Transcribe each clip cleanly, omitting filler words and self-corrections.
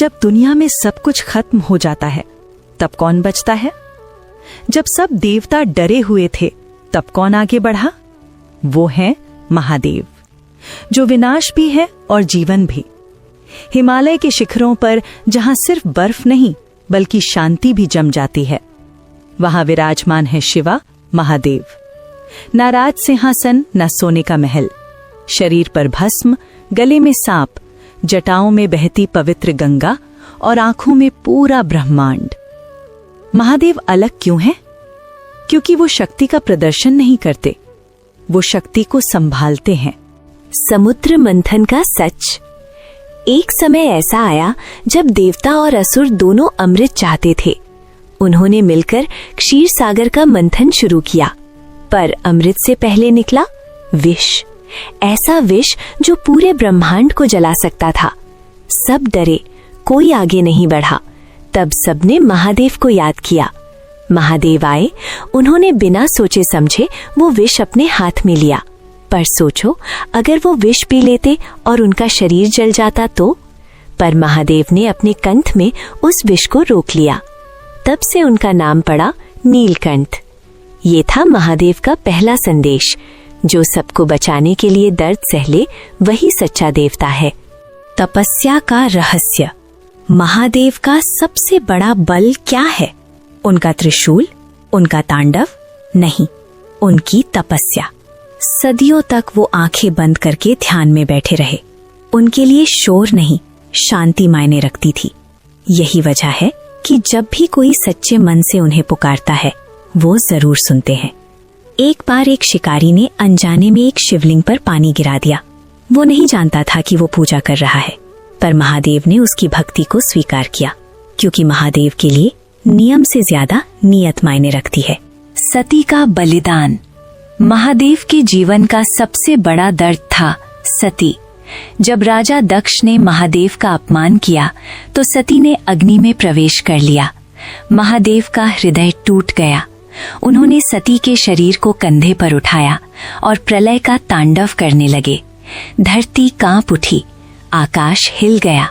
जब दुनिया में सब कुछ खत्म हो जाता है तब कौन बचता है? जब सब देवता डरे हुए थे तब कौन आगे बढ़ा? वो है महादेव, जो विनाश भी है और जीवन भी। हिमालय के शिखरों पर जहां सिर्फ बर्फ नहीं बल्कि शांति भी जम जाती है, वहां विराजमान है शिवा महादेव। ना राज सिंहासन, ना सोने का महल, शरीर पर भस्म, गले में सांप, जटाओं में बहती पवित्र गंगा और आंखों में पूरा ब्रह्मांड। महादेव अलग क्यों है? क्योंकि वो शक्ति का प्रदर्शन नहीं करते, वो शक्ति को संभालते हैं। समुद्र मंथन का सच। एक समय ऐसा आया जब देवता और असुर दोनों अमृत चाहते थे। उन्होंने मिलकर क्षीर सागर का मंथन शुरू किया, पर अमृत से पहले निकला विष। ऐसा विष जो पूरे ब्रह्मांड को जला सकता था। सब डरे, कोई आगे नहीं बढ़ा। तब सबने महादेव को याद किया। महादेव आए, उन्होंने बिना सोचे समझे वो विष अपने हाथ में लिया। पर सोचो, अगर वो विष पी लेते और उनका शरीर जल जाता तो? पर महादेव ने अपने कंठ में उस विष को रोक लिया। तब से उनका नाम पड़ा नीलकंठ। ये था महादेव का पहला संदेश, जो सबको बचाने के लिए दर्द सहले वही सच्चा देवता है। तपस्या का रहस्य। महादेव का सबसे बड़ा बल क्या है? उनका त्रिशूल, उनका तांडव? नहीं, उनकी तपस्या। सदियों तक वो आंखें बंद करके ध्यान में बैठे रहे। उनके लिए शोर नहीं, शांति मायने रखती थी। यही वजह है कि जब भी कोई सच्चे मन से उन्हें पुकारता है, वो जरूर सुनते हैं। एक बार एक शिकारी ने अनजाने में एक शिवलिंग पर पानी गिरा दिया। वो नहीं जानता था कि वो पूजा कर रहा है, पर महादेव ने उसकी भक्ति को स्वीकार किया, क्योंकि महादेव के लिए नियम से ज्यादा नियत मायने रखती है। सती का बलिदान। महादेव के जीवन का सबसे बड़ा दर्द था सती। जब राजा दक्ष ने महादेव का अपमान किया तो सती ने अग्नि में प्रवेश कर लिया। महादेव का हृदय टूट गया। उन्होंने सती के शरीर को कंधे पर उठाया और प्रलय का तांडव करने लगे। धरती कांप उठी, आकाश हिल गया।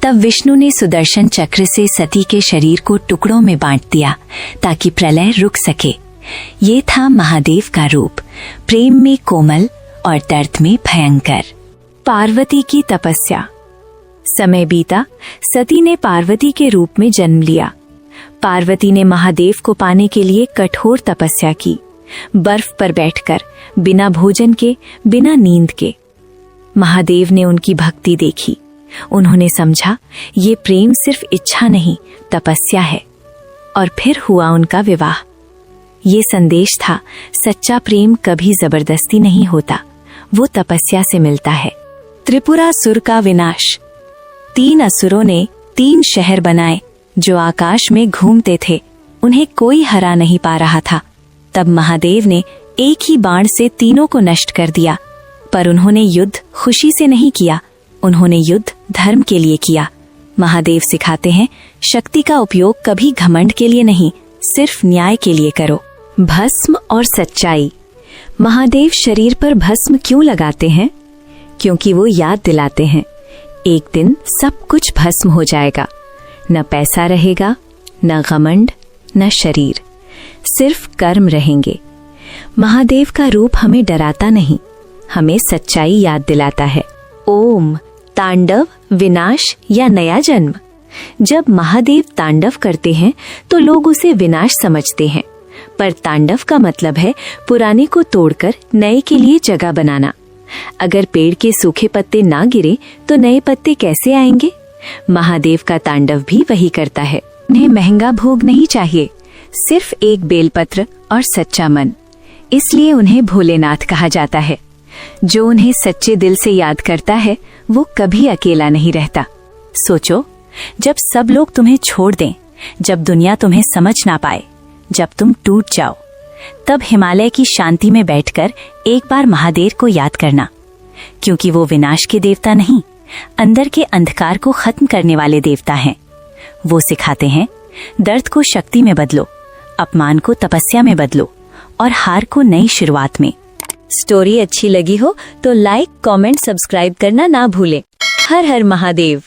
तब विष्णु ने सुदर्शन चक्र से सती के शरीर को टुकड़ों में बांट दिया ताकि प्रलय रुक सके। ये था महादेव का रूप, प्रेम में कोमल और दर्द में भयंकर। पार्वती की तपस्या। समय बीता, सती ने पार्वती के रूप में जन्म लिया। पार्वती ने महादेव को पाने के लिए कठोर तपस्या की, बर्फ पर बैठकर, बिना भोजन के, बिना नींद के। महादेव ने उनकी भक्ति देखी। उन्होंने समझा ये प्रेम सिर्फ इच्छा नहीं, तपस्या है। और फिर हुआ उनका विवाह। ये संदेश था, सच्चा प्रेम कभी जबरदस्ती नहीं होता, वो तपस्या से मिलता है। त्रिपुरासुर का विनाश। 3 असुरों ने 3 शहर बनाए जो आकाश में घूमते थे। उन्हें कोई हरा नहीं पा रहा था। तब महादेव ने एक ही बाण से तीनों को नष्ट कर दिया। पर उन्होंने युद्ध खुशी से नहीं किया, उन्होंने युद्ध धर्म के लिए किया। महादेव सिखाते हैं, शक्ति का उपयोग कभी घमंड के लिए नहीं, सिर्फ न्याय के लिए करो। भस्म और सच्चाई। महादेव शरीर पर भस्म क्यों लगाते हैं? क्योंकि वो याद दिलाते हैं, एक दिन सब कुछ भस्म हो जाएगा। न पैसा रहेगा, न घमंड, न शरीर, सिर्फ कर्म रहेंगे। महादेव का रूप हमें डराता नहीं, हमें सच्चाई याद दिलाता है। ओम, तांडव, विनाश या नया जन्म। जब महादेव तांडव करते हैं तो लोग उसे विनाश समझते हैं, पर तांडव का मतलब है पुराने को तोड़कर नए के लिए जगह बनाना। अगर पेड़ के सूखे पत्ते ना गिरे तो नए पत्ते कैसे आएंगे? महादेव का तांडव भी वही करता है। उन्हें महंगा भोग नहीं चाहिए, सिर्फ एक बेलपत्र और सच्चा मन। इसलिए उन्हें भोलेनाथ कहा जाता है। जो उन्हें सच्चे दिल से याद करता है वो कभी अकेला नहीं रहता। सोचो, जब सब लोग तुम्हें छोड़ दें, जब दुनिया तुम्हें समझ ना पाए, जब तुम टूट जाओ, तब हिमालय की शांति में बैठकर एक बार महादेव को याद करना, क्योंकि वो विनाश के देवता नहीं, अंदर के अंधकार को खत्म करने वाले देवता हैं। वो सिखाते हैं, दर्द को शक्ति में बदलो, अपमान को तपस्या में बदलो और हार को नई शुरुआत में। स्टोरी अच्छी लगी हो तो लाइक, कमेंट, सब्सक्राइब करना ना भूलें। हर हर महादेव।